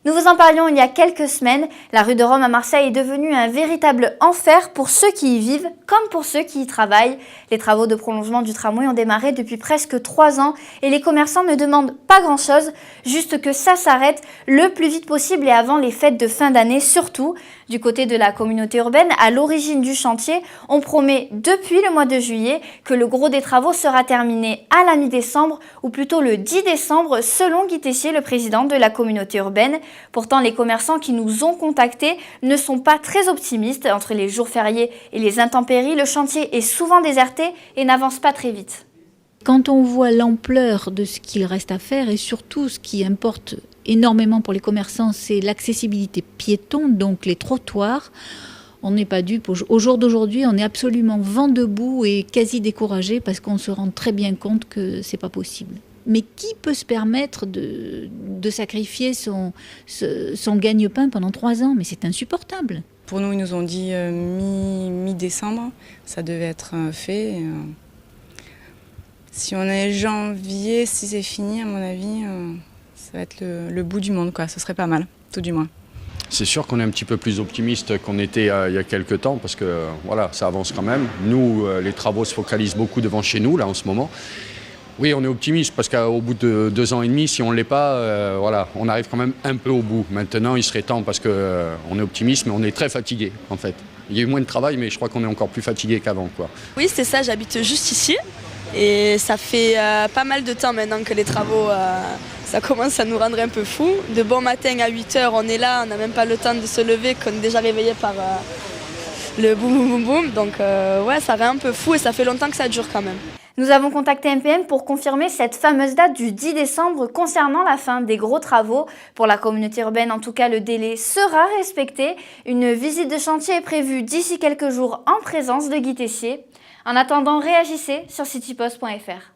Nous vous en parlions il y a quelques semaines, la rue de Rome à Marseille est devenue un véritable enfer pour ceux qui y vivent comme pour ceux qui y travaillent. Les travaux de prolongement du tramway ont démarré depuis presque 3 ans et les commerçants ne demandent pas grand-chose, juste que ça s'arrête le plus vite possible et avant les fêtes de fin d'année surtout. Du côté de la communauté urbaine, à l'origine du chantier, on promet depuis le mois de juillet que le gros des travaux sera terminé à la mi-décembre ou plutôt le 10 décembre selon Guy Tessier, le président de la communauté urbaine. Pourtant, les commerçants qui nous ont contactés ne sont pas très optimistes. Entre les jours fériés et les intempéries, le chantier est souvent déserté et n'avance pas très vite. Quand on voit l'ampleur de ce qu'il reste à faire et surtout ce qui importe énormément pour les commerçants, c'est l'accessibilité piéton, donc les trottoirs. On n'est pas dupe. Au jour d'aujourd'hui, on est absolument vent debout et quasi découragé parce qu'on se rend très bien compte que c'est pas possible. Mais qui peut se permettre de sacrifier son gagne-pain pendant 3 ans? Mais c'est insupportable. Pour nous, ils nous ont dit mi-décembre, ça devait être fait. Si on est janvier, si c'est fini, à mon avis, ça va être le bout du monde, quoi. Ce serait pas mal, tout du moins. C'est sûr qu'on est un petit peu plus optimiste qu'on était il y a quelques temps parce que voilà, ça avance quand même. Nous, les travaux se focalisent beaucoup devant chez nous, là, en ce moment. Oui, on est optimiste parce qu'au bout de 2 ans et demi, si on ne l'est pas, voilà, on arrive quand même un peu au bout. Maintenant, il serait temps parce qu'on est optimiste, mais on est très fatigué en fait. Il y a eu moins de travail, mais je crois qu'on est encore plus fatigué qu'avant, quoi. Oui, c'est ça, j'habite juste ici et ça fait pas mal de temps maintenant que les travaux, ça commence à nous rendre un peu fous. De bon matin à 8h, on est là, on n'a même pas le temps de se lever, qu'on est déjà réveillé par le boum boum boum boum. Donc ouais, ça rend un peu fou et ça fait longtemps que ça dure quand même. Nous avons contacté MPM pour confirmer cette fameuse date du 10 décembre concernant la fin des gros travaux. Pour la communauté urbaine, en tout cas, le délai sera respecté. Une visite de chantier est prévue d'ici quelques jours en présence de Guy Tessier. En attendant, réagissez sur citypost.fr.